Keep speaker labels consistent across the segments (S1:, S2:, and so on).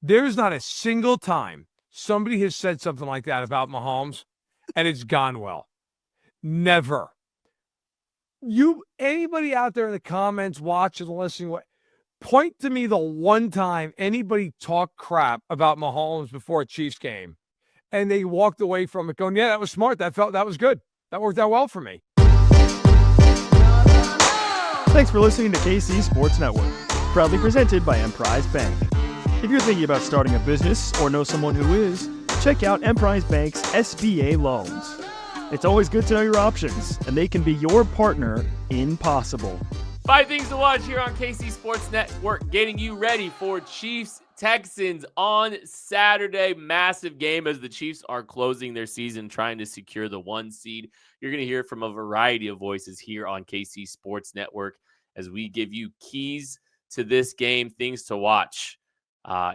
S1: There's not a single time somebody has said something like that about Mahomes and it's gone well. Never. Anybody out there in the comments watching, listening, point to me the one time anybody talked crap about Mahomes before a Chiefs game and they walked away from it going, yeah, that was smart. That was good. That worked out well for me.
S2: Thanks for listening to KC Sports Network, proudly presented by Emprise Bank. If you're thinking about starting a business or know someone who is, check out Emprise Bank's SBA loans. It's always good to know your options, and they can be your partner in possible.
S3: 5 things to watch here on KC Sports Network, getting you ready for Chiefs Texans on Saturday. Massive game as the Chiefs are closing their season, trying to secure the 1 seed. You're going to hear from a variety of voices here on KC Sports Network as we give you keys to this game, things to watch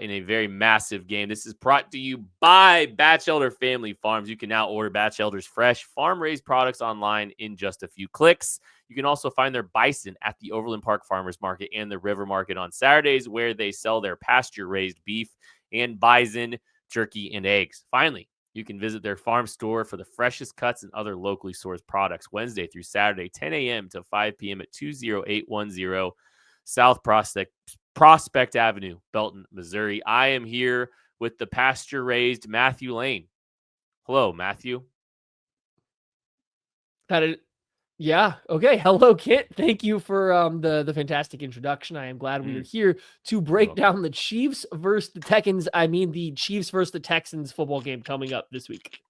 S3: in a very massive game. This is brought to you by Batchelder Family Farms. You can now order Batchelder's fresh farm-raised products online in just a few clicks. You can also find their bison at the Overland Park Farmers Market and the River Market on Saturdays, where they sell their pasture-raised beef and bison, jerky, and eggs. Finally, you can visit their farm store for the freshest cuts and other locally sourced products Wednesday through Saturday, 10 a.m. to 5 p.m. at 20810 South Prospect Avenue, Belton, Missouri. I am here with the pasture-raised Matthew Lane. Hello, Matthew.
S4: Yeah. Okay. Hello, Kit. Thank you for the fantastic introduction. I am glad we are here to break down the Chiefs versus the Texans. I mean, the Chiefs versus the Texans football game coming up this week.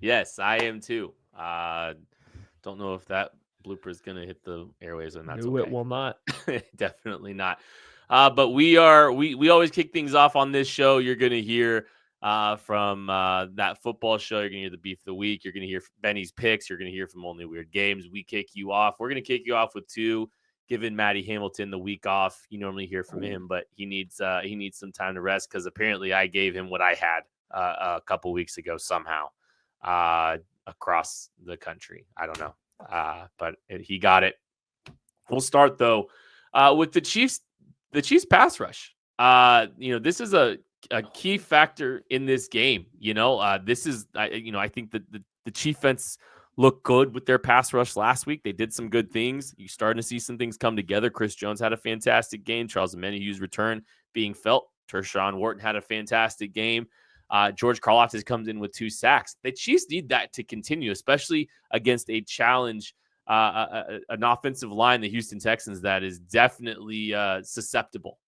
S3: Yes, I am too. Don't know if that blooper is going to hit the airwaves, and that's okay.
S4: It will not.
S3: Definitely not. But we always kick things off on this show. You're going to hear from that football show. You're going to hear the Beef of the Week. You're going to hear Benny's picks. You're going to hear from Only Weird Games. We kick you off. We're going to kick you off with 2, giving Matty Hamilton the week off. You normally hear from him, but he needs some time to rest because apparently I gave him what I had a couple weeks ago somehow across the country. I don't know, but he got it. We'll start though with the Chiefs pass rush. This is a key factor in this game. I think that the Chiefs defense looked good with their pass rush last week. They did some good things. You're starting to see some things come together. Chris Jones had a fantastic game. Charles Omenihu's return being felt. Tershawn Wharton had a fantastic game. George Karlaftis comes in with 2 sacks. The Chiefs need that to continue, especially against a challenge, an offensive line, the Houston Texans, that is definitely susceptible.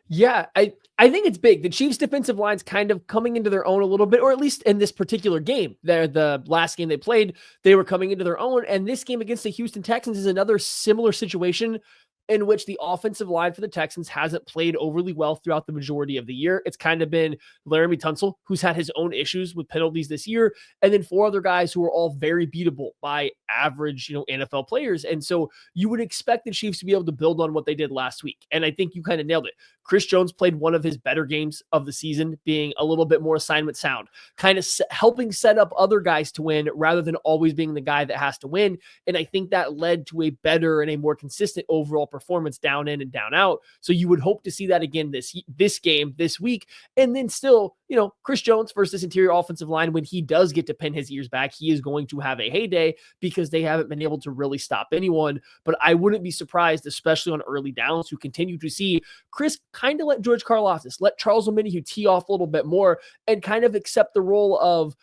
S4: Yeah, I think it's big. The Chiefs' defensive line's kind of coming into their own a little bit, or at least in this particular game. The last game they played, they were coming into their own. And this game against the Houston Texans is another similar situation in which the offensive line for the Texans hasn't played overly well throughout the majority of the year. It's kind of been Laramie Tunsil, who's had his own issues with penalties this year, and then 4 other guys who are all very beatable by average, NFL players. And so you would expect the Chiefs to be able to build on what they did last week. And I think you kind of nailed it. Chris Jones played one of his better games of the season, being a little bit more assignment sound, kind of helping set up other guys to win rather than always being the guy that has to win. And I think that led to a better and a more consistent overall performance down in and down out. So you would hope to see that again this game, this week. And then still, Chris Jones versus this interior offensive line, when he does get to pin his ears back, he is going to have a heyday because they haven't been able to really stop anyone. But I wouldn't be surprised, especially on early downs, to continue to see Chris kind of let George Karlaftis, let Charles Omenihu tee off a little bit more and kind of accept the role of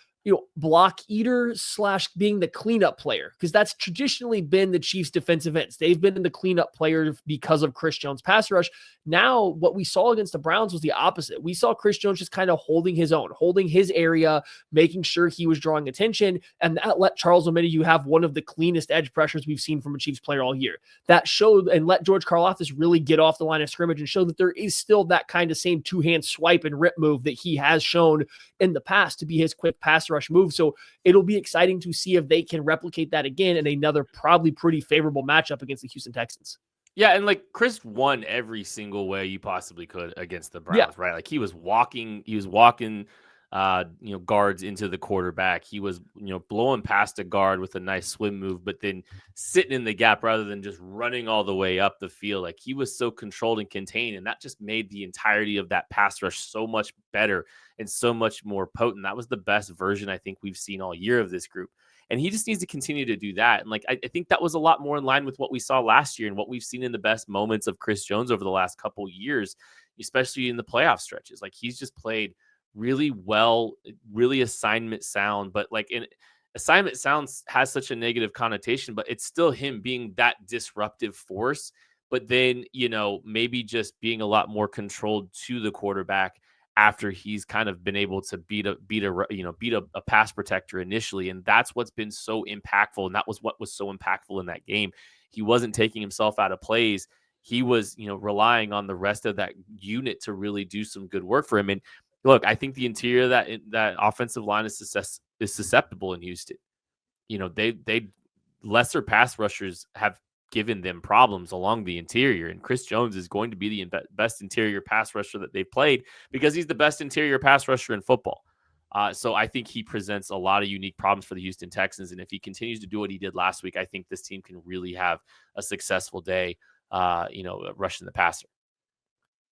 S4: block eater / being the cleanup player, because that's traditionally been the Chiefs' defensive ends. They've been in the cleanup player because of Chris Jones' pass rush. Now, what we saw against the Browns was the opposite. We saw Chris Jones just kind of holding his own, holding his area, making sure he was drawing attention, and that let Charles Omenihu have one of the cleanest edge pressures we've seen from a Chiefs player all year. That showed and let George Karlaftis really get off the line of scrimmage and show that there is still that kind of same 2-hand swipe and rip move that he has shown in the past to be his quick pass rush move. So it'll be exciting to see if they can replicate that again in another probably pretty favorable matchup against the Houston Texans.
S3: Yeah, and Chris won every single way you possibly could against the Browns, right? He was walking guards into the quarterback. He was, blowing past a guard with a nice swim move, but then sitting in the gap rather than just running all the way up the field. Like, he was so controlled and contained, and that just made the entirety of that pass rush so much better and so much more potent. That was the best version I think we've seen all year of this group. And he just needs to continue to do that. And like, I think that was a lot more in line with what we saw last year and what we've seen in the best moments of Chris Jones over the last couple years, especially in the playoff stretches. Like, he's just played really well, really assignment sound, but like in assignment sounds has such a negative connotation, but it's still him being that disruptive force. But then, maybe just being a lot more controlled to the quarterback after he's kind of been able to beat a pass protector initially. And that's what's been so impactful. And that was what was so impactful in that game. He wasn't taking himself out of plays. He was, relying on the rest of that unit to really do some good work for him. And look, I think the interior of that offensive line is susceptible in Houston. They lesser pass rushers have given them problems along the interior, and Chris Jones is going to be the best interior pass rusher that they've played because he's the best interior pass rusher in football. So I think he presents a lot of unique problems for the Houston Texans, and if he continues to do what he did last week, I think this team can really have a successful day, rushing the passer.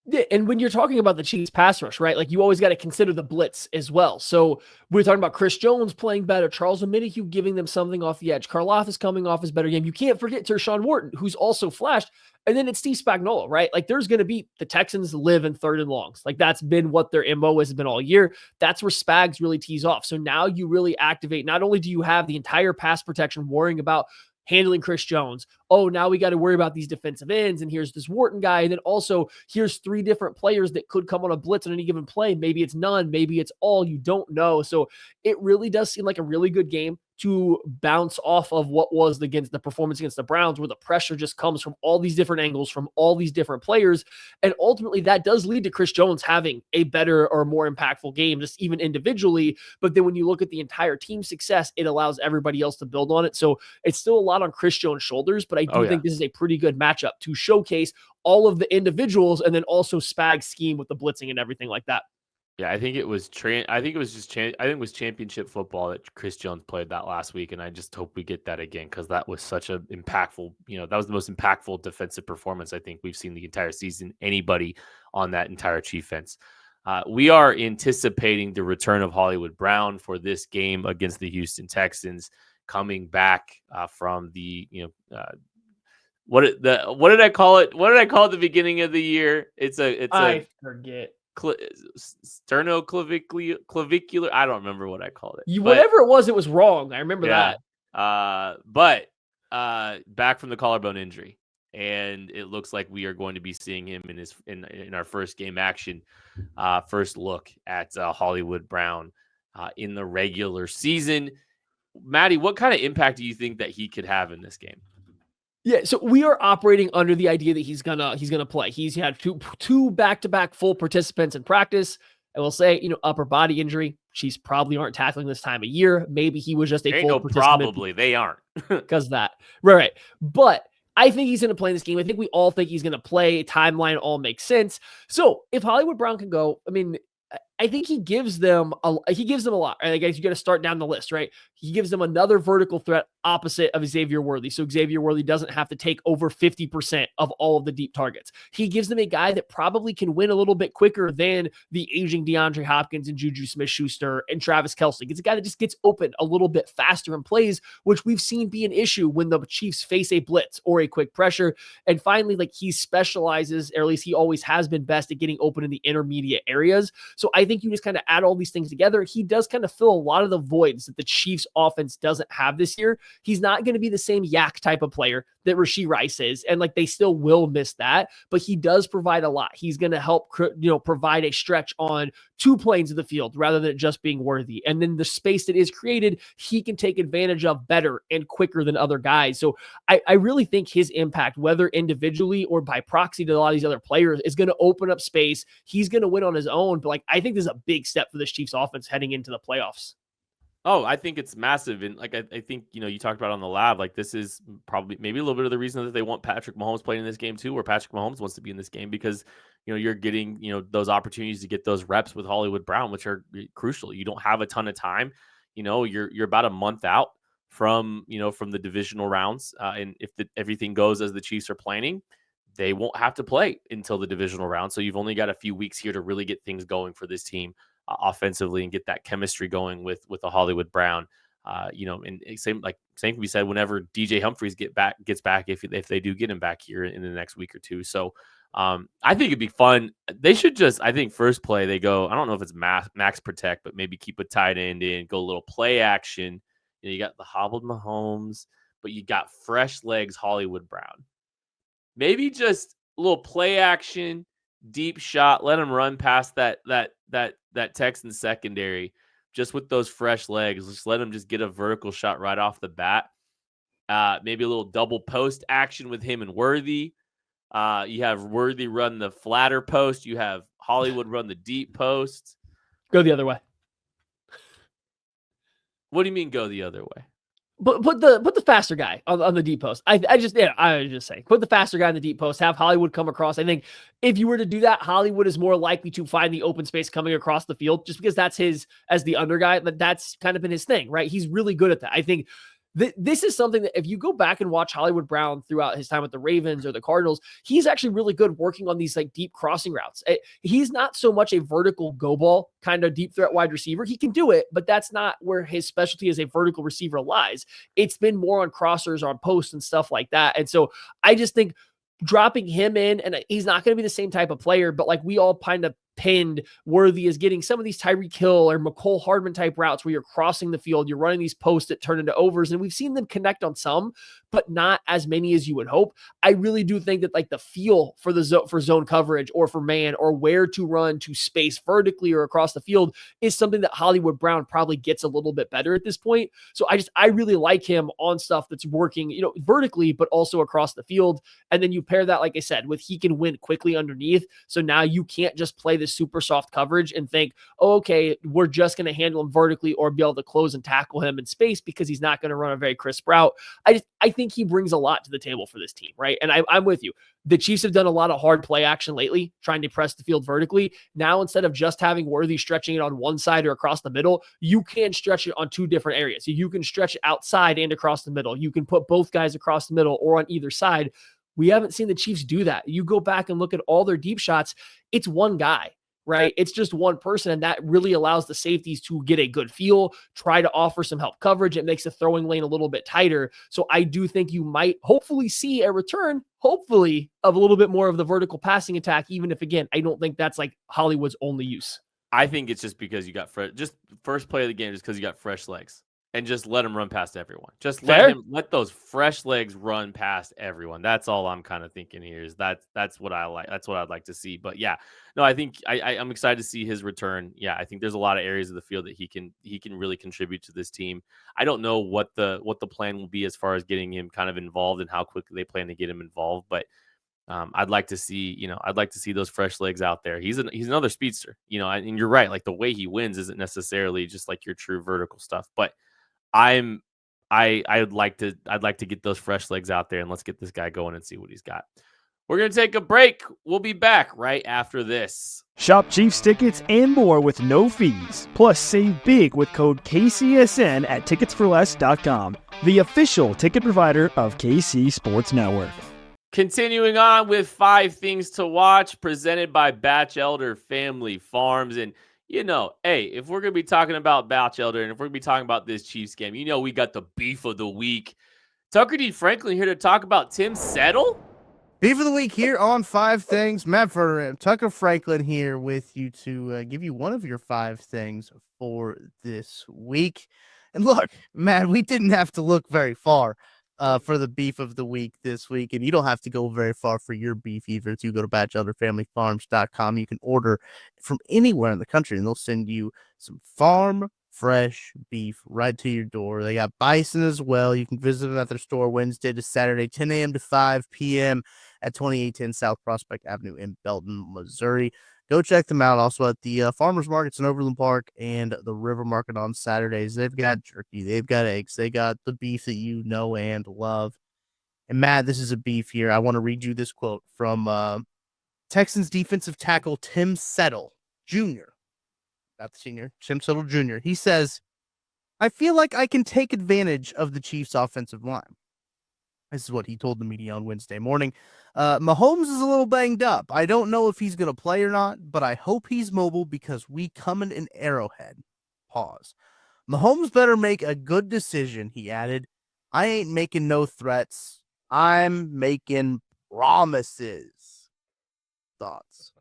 S4: Yeah, and when you're talking about the Chiefs pass rush, right? Like, you always got to consider the blitz as well. So we're talking about Chris Jones playing better, Charles Omenihu giving them something off the edge, Karloff coming off his better game. You can't forget Tershawn Wharton, who's also flashed. And then it's Steve Spagnuolo, right? Like, there's going to be the Texans live in 3rd and longs. Like, that's been what their MO has been all year. That's where Spags really tees off. So now you really activate. Not only do you have the entire pass protection worrying about handling Chris Jones. Oh, now we got to worry about these defensive ends. And here's this Wharton guy. And then also here's 3 different players that could come on a blitz on any given play. Maybe it's none. Maybe it's all. You don't know. So it really does seem like a really good game to bounce off of what was the performance against the Browns, where the pressure just comes from all these different angles, from all these different players. And ultimately that does lead to Chris Jones having a better or more impactful game, just even individually. But then when you look at the entire team success, it allows everybody else to build on it. So it's still a lot on Chris Jones' shoulders, but I do think this is a pretty good matchup to showcase all of the individuals and then also Spag's scheme with the blitzing and everything like that.
S3: Yeah, I think it was championship football that Chris Jones played that last week, and I just hope we get that again because that was such a impactful. That was the most impactful defensive performance I think we've seen the entire season. Anybody on that entire Chief fence. We are anticipating the return of Hollywood Brown for this game against the Houston Texans, coming back from the what did I call it? What did I call it at the beginning of the year? I
S4: forget.
S3: Sternoclavicular. I don't remember what I called it.
S4: Whatever it was wrong. I remember that.
S3: But back from the collarbone injury, and it looks like we are going to be seeing him in our first game action, first look at Hollywood Brown in the regular season. Maddie, what kind of impact do you think that he could have in this game?
S4: Yeah, so we are operating under the idea that he's gonna play. He's had two back-to-back full participants in practice. I will say, upper body injury. Chiefs probably aren't tackling this time of year. Maybe he was just a full participant.
S3: Probably they aren't
S4: because that right. But I think he's going to play in this game. I think we all think he's going to play. Timeline all makes sense. So if Hollywood Brown can go, I mean, I think he gives them a lot. Right? I guess you got to start down the list, right? He gives them another vertical threat opposite of Xavier Worthy. So Xavier Worthy doesn't have to take over 50% of all of the deep targets. He gives them a guy that probably can win a little bit quicker than the aging DeAndre Hopkins and Juju Smith-Schuster and Travis Kelce. It's a guy that just gets open a little bit faster and plays, which we've seen be an issue when the Chiefs face a blitz or a quick pressure. And finally, like, he specializes, or at least he always has been best at getting open in the intermediate areas. So I think you just kind of add all these things together. He does kind of fill a lot of the voids that the Chiefs offense doesn't have this year. He's not going to be the same yak type of player that Rashee Rice is. And like, they still will miss that, but he does provide a lot. He's going to help, provide a stretch on 2 planes of the field rather than it just being Worthy. And then the space that is created, he can take advantage of better and quicker than other guys. So I really think his impact, whether individually or by proxy to a lot of these other players, is going to open up space. He's going to win on his own. But like, I think this is a big step for this Chiefs offense heading into the playoffs.
S3: Oh, I think it's massive. And like, I think, you talked about on the lab, like, this is probably maybe a little bit of the reason that they want Patrick Mahomes playing in this game too, or Patrick Mahomes wants to be in this game, because you're getting, those opportunities to get those reps with Hollywood Brown, which are crucial. You don't have a ton of time. You're about a month out from the divisional rounds. And if everything goes as the Chiefs are planning, they won't have to play until the divisional round. So you've only got a few weeks here to really get things going for this team offensively and get that chemistry going with a Hollywood Brown. And same can be said whenever DJ Humphries gets back, if they do get him back here in the next week or two. So I think it'd be fun. They should just, I think first play they go, I don't know if it's max protect, but maybe keep a tight end in, go a little play action. You got the hobbled Mahomes, but you got fresh legs Hollywood Brown. Maybe just a little play action, deep shot, let him run past that Texans secondary just with those fresh legs. Just let him just get a vertical shot right off the bat. Maybe a little double post action with him and Worthy. You have Worthy run the flatter post. You have Hollywood run the deep post.
S4: Go the other way.
S3: What do you mean go the other way?
S4: But put the faster guy on the deep post. I was just saying, put the faster guy in the deep post, have Hollywood come across. I think if you were to do that, Hollywood is more likely to find the open space coming across the field just because that's his, as the under guy, but that's kind of been his thing, right? He's really good at that. I think this is something that if you go back and watch Hollywood Brown throughout his time with the Ravens or the Cardinals, he's actually really good working on these like deep crossing routes. He's not so much a vertical go ball kind of deep threat wide receiver. He can do it, but that's not where his specialty as a vertical receiver lies. It's been more on crossers, on posts and stuff like that. And so I just think dropping him in, and he's not going to be the same type of player, but like we all kind of pinned Worthy is getting some of these Tyreek Hill or McCole Hardman type routes where you're crossing the field, you're running these posts that turn into overs, and we've seen them connect on some, but not as many as you would hope. I really do think that like the feel for for zone coverage or for man or where to run to space vertically or across the field is something that Hollywood Brown probably gets a little bit better at this point. So I really like him on stuff that's working, vertically, but also across the field. And then you pair that, like I said, with he can win quickly underneath. So now you can't just play this super soft coverage and think, oh, okay, we're just going to handle him vertically or be able to close and tackle him in space because he's not going to run a very crisp route. I think he brings a lot to the table for this team, right? And I'm with you. The Chiefs have done a lot of hard play action lately, trying to press the field vertically. Now, instead of just having Worthy stretching it on one side or across the middle, you can stretch it on two different areas. So you can stretch it outside and across the middle. You can put both guys across the middle or on either side. We haven't seen the Chiefs do that. You go back and look at all their deep shots, it's one guy, right? It's just one person, and that really allows the safeties to get a good feel, try to offer some help coverage. It makes the throwing lane a little bit tighter. So I do think you might hopefully see a return, hopefully, of a little bit more of the vertical passing attack, even if, again, I don't think that's like Hollywood's only use.
S3: I think it's just because you got just first play of the game, just because you got fresh legs. And just let him run past everyone. Just let those fresh legs run past everyone. That's all I'm kind of thinking here. Is that's what I like. That's what I'd like to see. But yeah, no, I think I'm excited to see his return. Yeah, I think there's a lot of areas of the field that he can really contribute to this team. I don't know what the plan will be as far as getting him kind of involved and how quickly they plan to get him involved. But I'd like to see those fresh legs out there. He's another speedster. And you're right. Like the way he wins isn't necessarily just like your true vertical stuff, but I'd like to get those fresh legs out there and let's get this guy going and see what he's got. We're going to take a break. We'll be back right after this.
S2: Shop Chiefs tickets and more with no fees. Plus, save big with code KCSN at ticketsforless.com, the official ticket provider of KC Sports Network.
S3: Continuing on with 5 things to watch presented by Batchelder Family Farms. And hey, if we're going to be talking about Batchelder and if we're going to be talking about this Chiefs game, we got the beef of the week. Tucker D. Franklin here to talk about Tim Settle.
S5: Beef of the week here on 5 Things. Matt Vernon, Tucker Franklin here with you to give you one of your 5 things for this week. And look, Matt, we didn't have to look very far for the beef of the week this week. And you don't have to go very far for your beef either. If you go to BatchelderFamilyFarms.com, you can order from anywhere in the country and they'll send you some farm fresh beef right to your door. They got bison as well. You can visit them at their store Wednesday to Saturday, 10 a.m. to 5 p.m. at 2810 South Prospect Avenue in Belton, Missouri. Go check them out. Also at the Farmers Markets in Overland Park and the River Market on Saturdays. They've got jerky. They've got eggs. They got the beef that you know and love. And Matt, this is a beef here. I want to read you this quote from Texans defensive tackle Tim Settle Jr., not the senior, Tim Settle Jr., he says, I feel like I can take advantage of the Chiefs' offensive line. This is what he told the media on Wednesday morning. Mahomes is a little banged up. I don't know if he's going to play or not, but I hope he's mobile because we coming in Arrowhead. Pause. Mahomes better make a good decision, he added. I ain't making no threats. I'm making promises. Thoughts?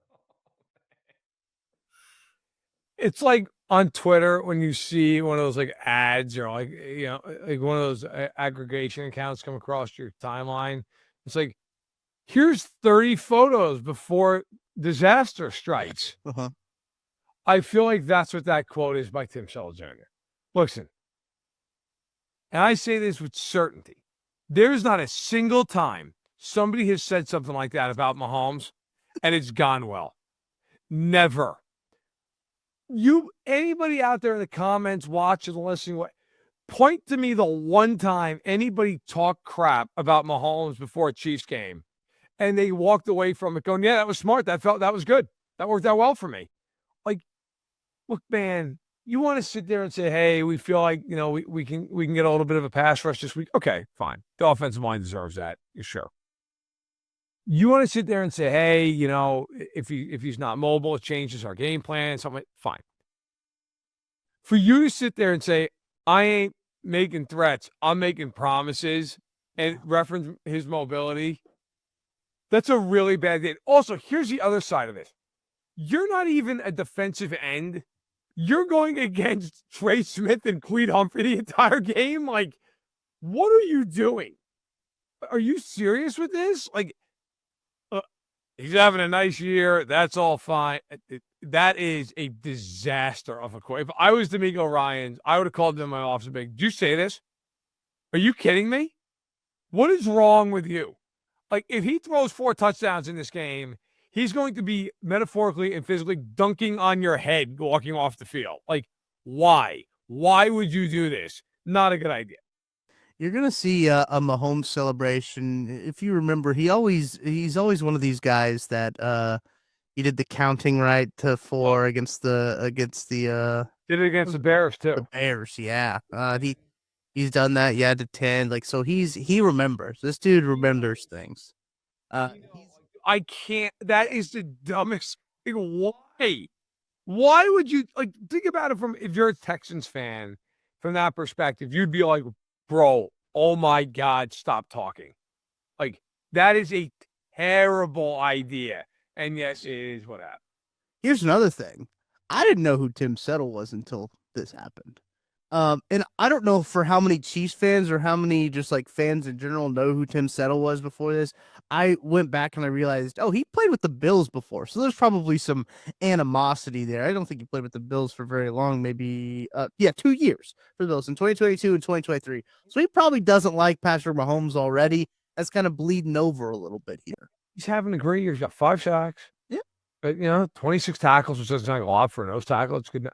S1: It's like on Twitter when you see one of those like ads or like, like one of those aggregation accounts come across your timeline. It's like, here's 30 photos before disaster strikes.
S5: Uh-huh.
S1: I feel like that's what that quote is by Tim Settle Jr. Listen, and I say this with certainty, there's not a single time somebody has said something like that about Mahomes and it's gone well. Never. Anybody out there in the comments watching, listening, point to me the one time anybody talked crap about Mahomes before a Chiefs game and they walked away from it going, yeah, that was smart. That was good. That worked out well for me. Like, look, man, you want to sit there and say, hey, we feel like, we can get a little bit of a pass rush this week. Okay, fine. The offensive line deserves that. You're sure. You want to sit there and say, hey, if he's not mobile, it changes our game plan, something, fine. For you to sit there and say, I ain't making threats, I'm making promises, and reference his mobility, that's a really bad thing. Also, here's the other side of it. You're not even a defensive end. You're going against Trey Smith and Creed Humphrey the entire game. Like, what are you doing? Are you serious with this? Like, he's having a nice year. That's all fine. That is a disaster of a quote. If I was D'Amico Ryans, I would have called them in my office and been like, did you say this? Are you kidding me? What is wrong with you? Like, if he throws 4 touchdowns in this game, he's going to be metaphorically and physically dunking on your head walking off the field. Like, why? Why would you do this? Not a good idea.
S5: You're gonna see a Mahomes celebration. If you remember, he's always one of these guys that he did the counting right to 4 against the
S1: did it against the Bears too.
S5: The Bears, yeah. He's done that, yeah, to 10. Like, so he remembers. This dude remembers things.
S1: I can't. That is the dumbest thing. Why? Why would you think about it if you're a Texans fan from that perspective? You'd be like, bro, oh my God, stop talking. Like, that is a terrible idea. And yes, it is what happened.
S5: Here's another thing. I didn't know who Tim Settle was until this happened. And I don't know for how many Chiefs fans or how many just like fans in general know who Tim Settle was before this. I went back and I realized, he played with the Bills before. So there's probably some animosity there. I don't think he played with the Bills for very long, maybe 2 years for the Bills in 2022 and 2023. So he probably doesn't like Patrick Mahomes already. That's kind of bleeding over a little bit here.
S1: He's having a great year. He's got 5 sacks.
S5: Yeah.
S1: But, 26 tackles, which doesn't sound like a lot for a nose tackle. It's good.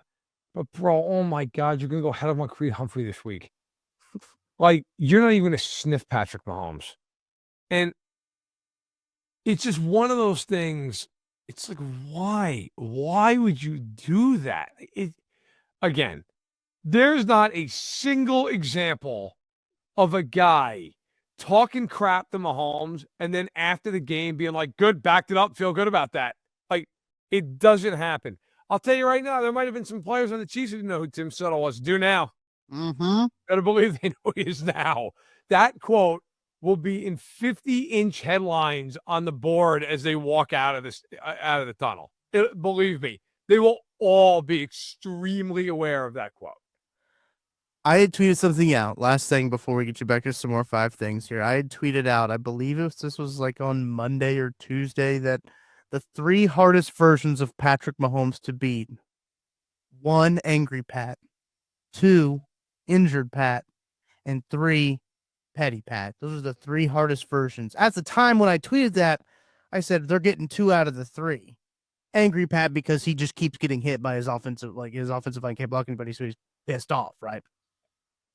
S1: But, bro, oh my God, you're going to go ahead of on Creed Humphrey this week. Like, you're not even going to sniff Patrick Mahomes. And it's just one of those things. It's like, why? Why would you do that? Again, there's not a single example of a guy talking crap to Mahomes and then after the game being like, good, backed it up, feel good about that. Like, it doesn't happen. I'll tell you right now, there might have been some players on the Chiefs who didn't know who Tim Settle was. Do now.
S5: Mm-hmm.
S1: Better believe they know who he is now. That quote will be in 50-inch headlines on the board as they walk out of the tunnel. Believe me, they will all be extremely aware of that quote.
S5: I had tweeted something out. Last thing before we get you back to some more 5 things here. I had tweeted out, I believe this was like on Monday or Tuesday, that the 3 hardest versions of Patrick Mahomes to beat: 1, Angry Pat; 2, Injured Pat; and 3, Petty Pat. Those are the 3 hardest versions. At the time when I tweeted that, I said they're getting 2 out of the 3. Angry Pat because he just keeps getting hit by his offensive line can't block anybody, so he's pissed off, right?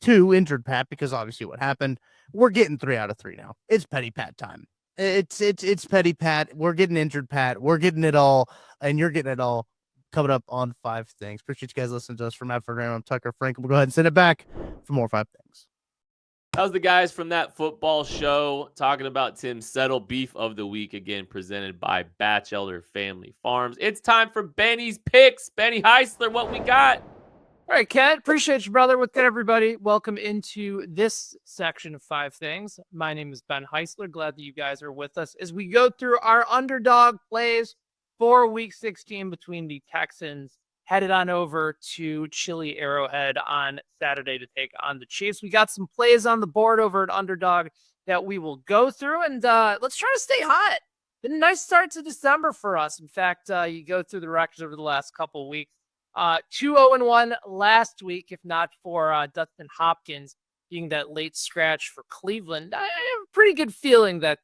S5: 2, Injured Pat because obviously what happened. We're getting 3 out of 3 now. It's Petty Pat time. It's petty Pat. We're getting injured, Pat. We're getting it all, and you're getting it all. Coming up on 5 things. Appreciate you guys listening to us. From Matt Graham, I'm Tucker Franklin. We'll go ahead and send it back for more 5 things.
S3: That was the guys from That Football Show talking about Tim Settle, Beef of the Week, again presented by Batchelder Family Farms. It's time for Benny's Picks. Benny Heisler, what we got?
S6: All right, Ken, appreciate you, brother. What's good, everybody? Welcome into this section of 5 things. My name is Ben Heisler. Glad that you guys are with us as we go through our underdog plays for Week 16 between the Texans headed on over to Chile Arrowhead on Saturday to take on the Chiefs. We got some plays on the board over at Underdog that we will go through, and let's try to stay hot. Been a nice start to December for us. In fact, you go through the records over the last couple of weeks. 2-0-1 last week, if not for Dustin Hopkins being that late scratch for Cleveland. I have a pretty good feeling that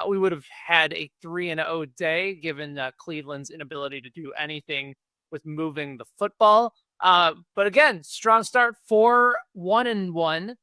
S6: we would have had a 3-0 day given Cleveland's inability to do anything with moving the football. But again, strong start for 1-1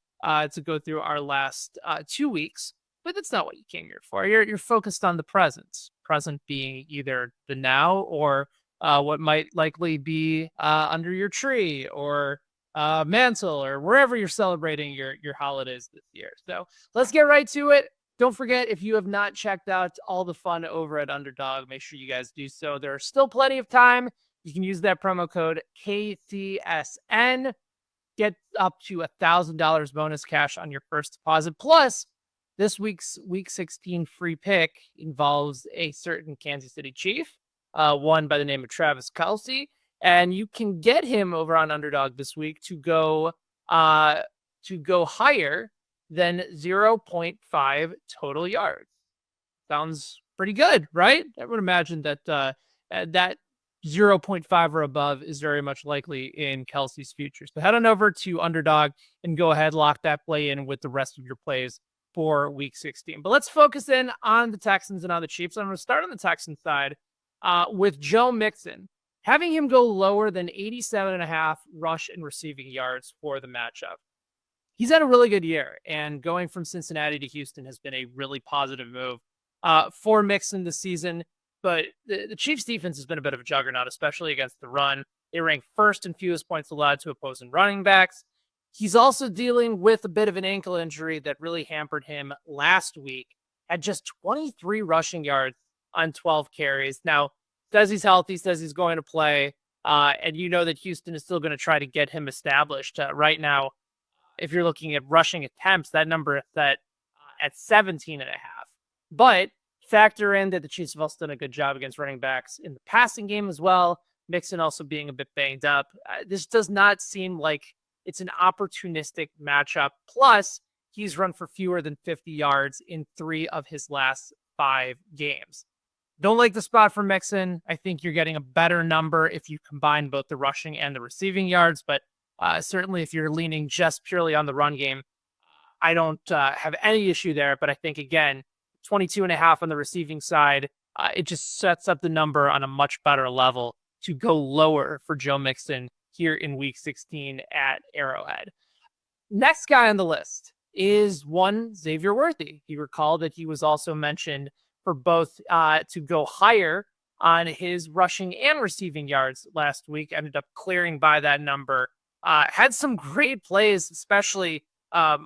S6: to go through our last 2 weeks. But that's not what you came here for. You're focused on the present being either the now or what might likely be under your tree or mantle or wherever you're celebrating your holidays this year. So let's get right to it. Don't forget, if you have not checked out all the fun over at Underdog, make sure you guys do so. There are still plenty of time. You can use that promo code KCSN. Get up to $1,000 bonus cash on your first deposit. Plus, this week's Week 16 free pick involves a certain Kansas City Chief, one by the name of Travis Kelce, and you can get him over on Underdog this week to go higher than 0.5 total yards. Sounds pretty good, right? I would imagine that that 0.5 or above is very much likely in Kelsey's future. So head on over to Underdog and go ahead, lock that play in with the rest of your plays for Week 16. But let's focus in on the Texans and on the Chiefs. I'm going to start on the Texans side with Joe Mixon. Having him go lower than 87.5 rush and receiving yards for the matchup. He's had a really good year, and going from Cincinnati to Houston has been a really positive move for Mixon this season. But the Chiefs' defense has been a bit of a juggernaut, especially against the run. They rank first in fewest points allowed to opposing running backs. He's also dealing with a bit of an ankle injury that really hampered him last week. Had just 23 rushing yards on 12 carries. Now, says he's healthy, says he's going to play, and you know that Houston is still going to try to get him established. Right now, if you're looking at rushing attempts, that number is set at 17.5. But factor in that the Chiefs have also done a good job against running backs in the passing game as well. Mixon also being a bit banged up. This does not seem like it's an opportunistic matchup. Plus, he's run for fewer than 50 yards in 3 of his last 5 games. Don't like the spot for Mixon. I think you're getting a better number if you combine both the rushing and the receiving yards. But certainly if you're leaning just purely on the run game, I don't have any issue there. But I think, again, 22.5 on the receiving side, it just sets up the number on a much better level to go lower for Joe Mixon here in Week 16 at Arrowhead. Next guy on the list is one Xavier Worthy. You recall that he was also mentioned for both to go higher on his rushing and receiving yards last week. Ended up clearing by that number. Had some great plays, especially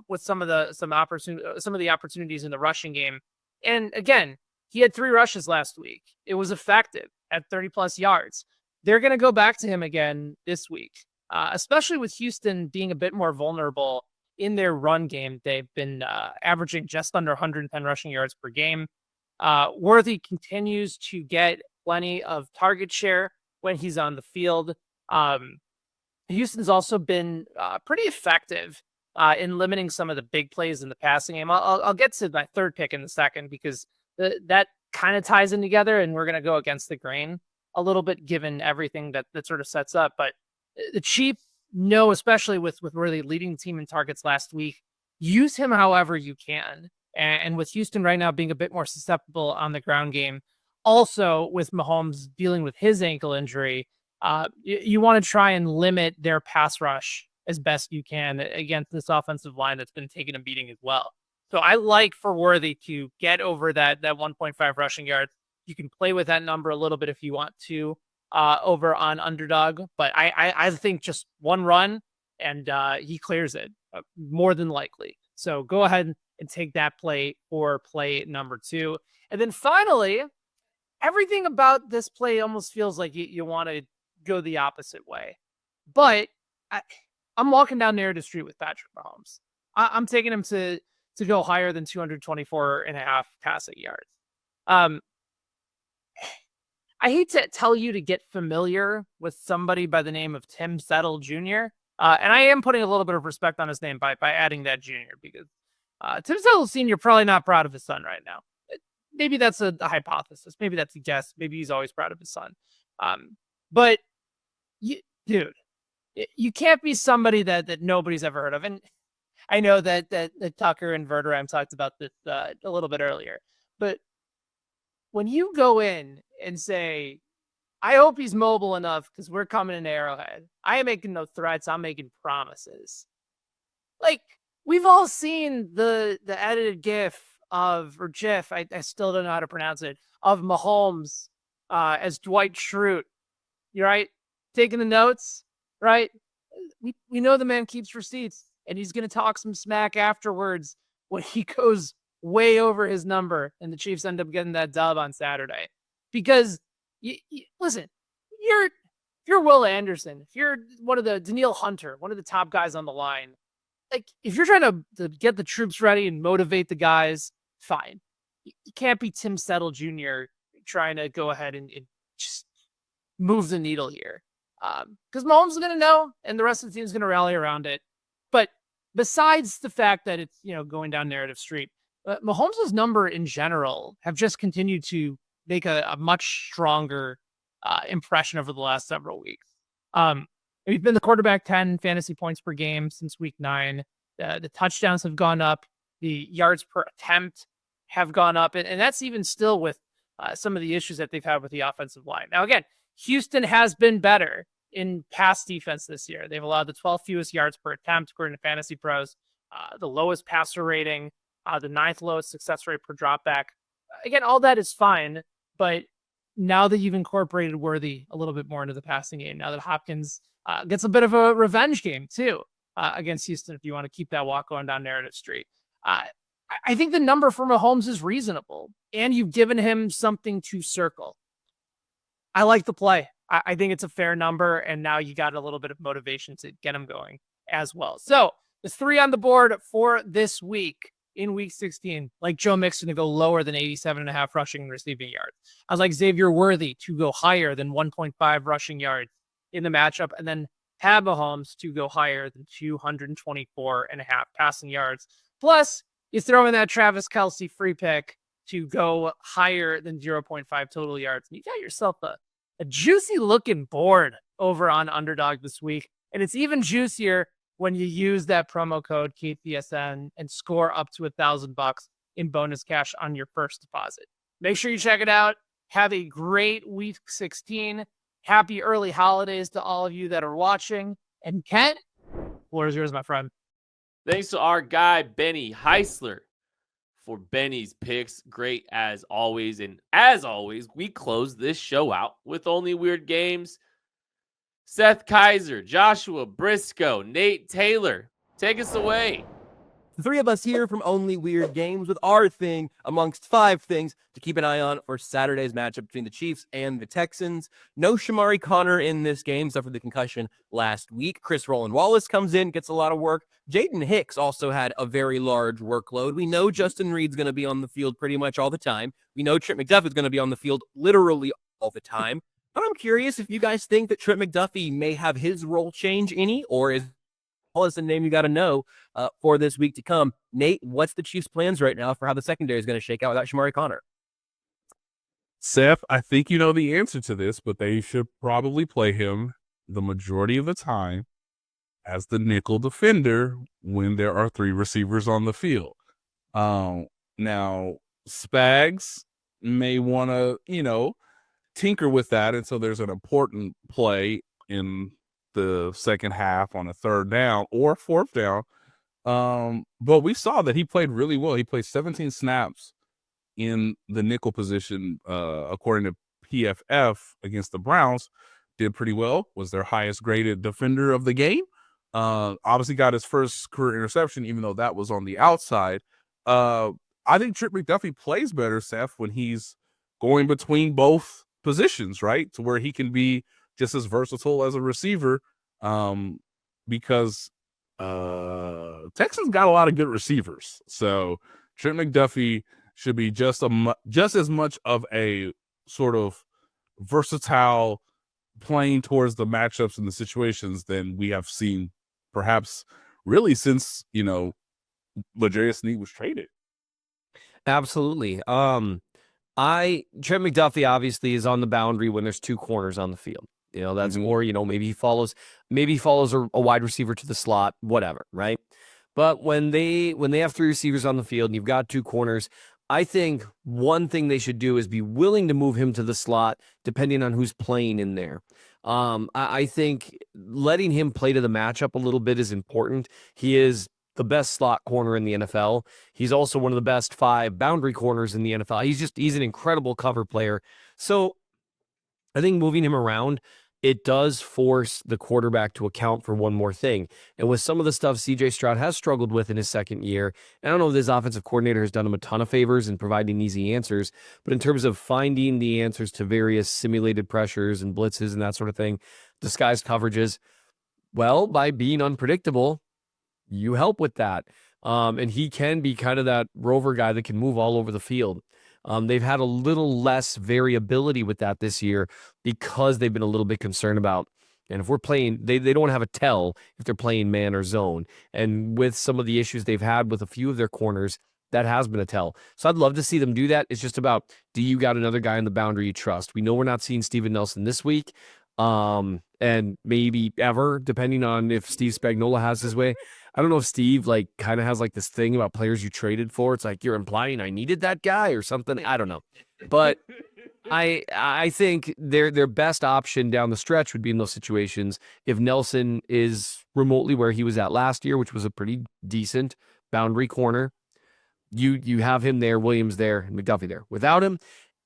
S6: with some of the opportunities in the rushing game. And again, he had 3 rushes last week. It was effective at 30 plus yards. They're going to go back to him again this week, especially with Houston being a bit more vulnerable in their run game. They've been averaging just under 110 rushing yards per game. Worthy continues to get plenty of target share when he's on the field. Houston's also been pretty effective in limiting some of the big plays in the passing game. I'll get to my third pick in a second because that kind of ties in together, and we're going to go against the grain a little bit given everything that sort of sets up. But the Chiefs know, especially with Worthy leading the team in targets last week, use him however you can. And with Houston right now being a bit more susceptible on the ground game, also with Mahomes dealing with his ankle injury, you want to try and limit their pass rush as best you can against this offensive line that's been taking a beating as well. So I like for Worthy to get over that 1.5 rushing yards. You can play with that number a little bit if you want to over on underdog, but I think just one run and he clears it more than likely. So go ahead and take that play for play number 2. And then finally, everything about this play almost feels like you want to go the opposite way. But I'm walking down narrative street with Patrick Mahomes. I'm taking him to go higher than 224.5 passing yards. I hate to tell you to get familiar with somebody by the name of Tim Settle Jr. And I am putting a little bit of respect on his name by adding that junior, because Tim Settle Sr. probably not proud of his son right now. Maybe that's a hypothesis. Maybe that's a guess. Maybe he's always proud of his son. But dude, you can't be somebody that nobody's ever heard of. And I know that Tucker and Verderam talked about this a little bit earlier, but when you go in and say, I hope he's mobile enough because we're coming in Arrowhead, I am making no threats, I'm making promises. Like, we've all seen the edited GIF or GIF, I still don't know how to pronounce it, of Mahomes as Dwight Schrute. You're right, taking the notes, right? We know the man keeps receipts, and he's going to talk some smack afterwards when he goes way over his number and the Chiefs end up getting that dub on Saturday. Because, listen, if you're Will Anderson, if you're one of the Daniil Hunter, one of the top guys on the line, like, if you're trying to get the troops ready and motivate the guys, fine. You can't be Tim Settle Jr. trying to go ahead and just move the needle here. Because Mahomes is going to know, and the rest of the team is going to rally around it. But besides the fact that it's, going down narrative street, Mahomes' number in general have just continued to make a much stronger impression over the last several weeks. He's been the quarterback 10 fantasy points per game since week 9. The touchdowns have gone up. The yards per attempt have gone up. And that's even still with some of the issues that they've had with the offensive line. Now, again, Houston has been better in pass defense this year. They've allowed the 12th fewest yards per attempt, according to Fantasy Pros, the lowest passer rating, the 9th lowest success rate per dropback. Again, all that is fine, but now that you've incorporated Worthy a little bit more into the passing game, now that Hopkins gets a bit of a revenge game too against Houston, if you want to keep that walk going down narrative street, I think the number for Mahomes is reasonable, and you've given him something to circle. I like the play. I think it's a fair number, and now you got a little bit of motivation to get him going as well. So there's 3 on the board for this week. In week 16, like Joe Mixon to go lower than 87.5 rushing and receiving yards. I'd like Xavier Worthy to go higher than 1.5 rushing yards in the matchup, and then Pat Mahomes to go higher than 224.5 passing yards. Plus, you throw in that Travis Kelce free pick to go higher than 0.5 total yards. And you got yourself a juicy looking board over on Underdog this week. And it's even juicier when you use that promo code KTSN and score up to $1,000 in bonus cash on your first deposit. Make sure you check it out. Have a great week 16. Happy early holidays to all of you that are watching. And Kent, floor is yours, my friend.
S3: Thanks to our guy, Benny Heisler, for Benny's picks. Great as always. And as always, we close this show out with Only Weird Games. Seth Kaiser, Joshua Briscoe, Nate Taylor, take us away.
S7: The 3 of us here from Only Weird Games with our thing amongst 5 things to keep an eye on for Saturday's matchup between the Chiefs and the Texans. No Shamari Connor in this game, except for the concussion last week. Chris Roland Wallace comes in, gets a lot of work. Jaden Hicks also had a very large workload. We know Justin Reed's going to be on the field pretty much all the time. We know Trent McDuffie is going to be on the field literally all the time. But I'm curious if you guys think that Trent McDuffie may have his role change any, or is Wallace a name you got to know for this week to come. Nate, what's the Chiefs' plans right now for how the secondary is going to shake out without Shamari Connor?
S8: Seth, I think you know the answer to this, but they should probably play him the majority of the time as the nickel defender when there are 3 receivers on the field. Now, Spags may want to, tinker with that until there's an important play in the second half on a 3rd down or 4th down But we saw that he played really well. He played 17 snaps in the nickel position, according to PFF against the Browns. Did pretty well. Was their highest graded defender of the game. Obviously got his first career interception, even though that was on the outside. I think Trent McDuffie plays better, Seth, when he's going between both positions, right? To where he can be just as versatile as a receiver. Because Texans got a lot of good receivers. So Trent McDuffie should be just as much of a sort of versatile playing towards the matchups and the situations than we have seen perhaps really since, L'Jarius Sneed was traded.
S9: Absolutely. Trent McDuffie obviously is on the boundary when there's two corners on the field. That's more, maybe he follows a wide receiver to the slot, whatever, right? But when they have three receivers on the field and you've got two corners, I think one thing they should do is be willing to move him to the slot depending on who's playing in there. I think letting him play to the matchup a little bit is important. He is the best slot corner in the NFL. He's also one of the best 5 boundary corners in the NFL. He's an incredible cover player. So I think moving him around, it does force the quarterback to account for one more thing. And with some of the stuff CJ Stroud has struggled with in his second year, and I don't know if this offensive coordinator has done him a ton of favors in providing easy answers, but in terms of finding the answers to various simulated pressures and blitzes and that sort of thing, disguised coverages, well, by being unpredictable, you help with that. And he can be kind of that rover guy that can move all over the field. They've had a little less variability with that this year because they've been a little bit concerned about, and if we're playing, they don't have a tell if they're playing man or zone. And with some of the issues they've had with a few of their corners, that has been a tell. So I'd love to see them do that. It's just about, do you got another guy on the boundary you trust? We know we're not seeing Steven Nelson this week, and maybe ever, depending on if Steve Spagnuolo has his way. I don't know if Steve kind of has this thing about players you traded for. It's like, you're implying I needed that guy or something. I don't know. But I think their best option down the stretch would be in those situations if Nelson is remotely where he was at last year, which was a pretty decent boundary corner. You have him there, Williams there, and McDuffie there. Without him,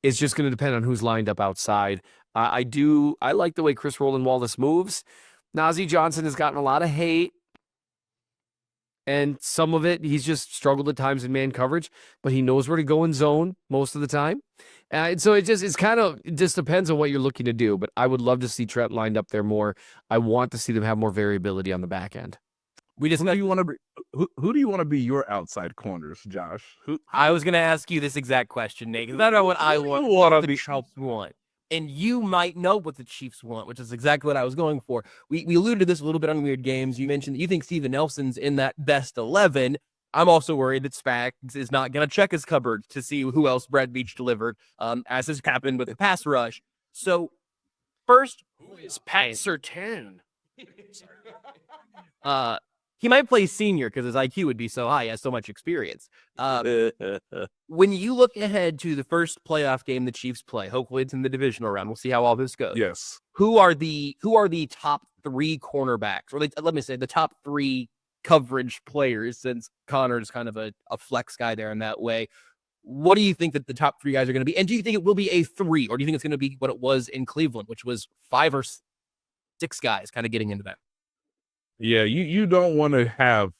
S9: it's just going to depend on who's lined up outside. I like the way Chris Roland Wallace moves. Najee Johnson has gotten a lot of hate. And some of it, he's just struggled at times in man coverage, but he knows where to go in zone most of the time. And so it just depends on what you're looking to do. But I would love to see Trent lined up there more. I want to see them have more variability on the back end.
S8: Who do you want to be your outside corners, Josh?
S7: I was going to ask you this exact question, Nate, because I know what I want. The Chiefs want. And you might know what the Chiefs want, which is exactly what I was going for. We alluded to this a little bit on Weird Games. You mentioned that you think Steven Nelson's in that best 11. I'm also worried that Spags is not going to check his cupboard to see who else Brad Beach delivered, as has happened with the pass rush. So, first,
S6: Who is Pat Surtain?
S7: he might play senior because his IQ would be so high. He has so much experience. When you look ahead to the first playoff game the Chiefs play, hopefully it's in the divisional round. We'll see how all this goes.
S8: Yes.
S7: Who are the top 3 cornerbacks, or let me say the top 3 coverage players, since Connor is kind of a flex guy there in that way. What do you think that the top 3 guys are going to be? And do you think it will be a 3, or do you think it's going to be what it was in Cleveland, which was 5 or 6 guys kind of getting into that?
S8: Yeah, you don't want to have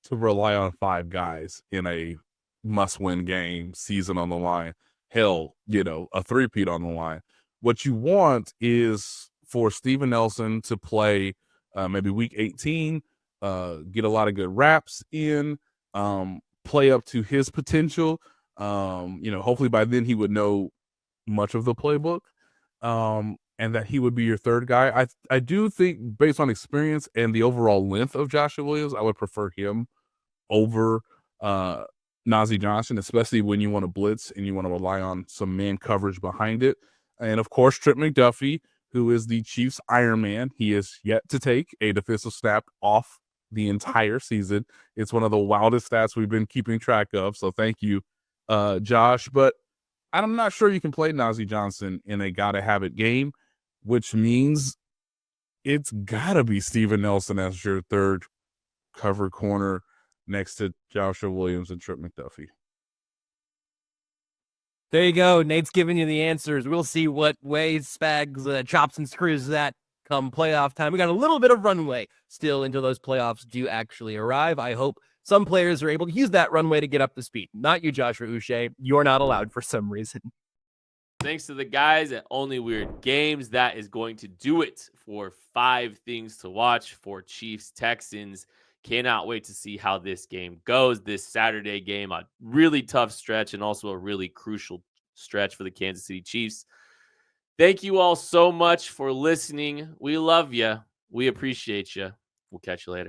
S8: to rely on 5 guys in a must-win game, season on the line. Hell, a three-peat on the line. What you want is for Steven Nelson to play maybe week 18, get a lot of good reps in, play up to his potential. Hopefully by then he would know much of the playbook. And that he would be your third guy. I do think, based on experience and the overall length of Joshua Williams, I would prefer him over Najee Johnson, especially when you want to blitz and you want to rely on some man coverage behind it. And, of course, Trent McDuffie, who is the Chiefs' Iron Man. He is yet to take a defensive snap off the entire season. It's one of the wildest stats we've been keeping track of, so thank you, Josh. But I'm not sure you can play Najee Johnson in a gotta-have-it game, which means it's got to be Steven Nelson as your third cover corner. next to Joshua Williams and Trent McDuffie.
S7: There you go. Nate's giving you the answers. We'll see what way Spags chops and screws that come playoff time. We got a little bit of runway still until those playoffs do actually arrive. I hope some players are able to use that runway to get up to speed. Not you, Joshua Uche. You're not allowed for some reason.
S3: Thanks to the guys at Only Weird Games. That is going to do it for 5 things to watch for Chiefs Texans. Cannot wait to see how this game goes. This Saturday game, a really tough stretch and also a really crucial stretch for the Kansas City Chiefs. Thank you all so much for listening. We love you. We appreciate you. We'll catch you later.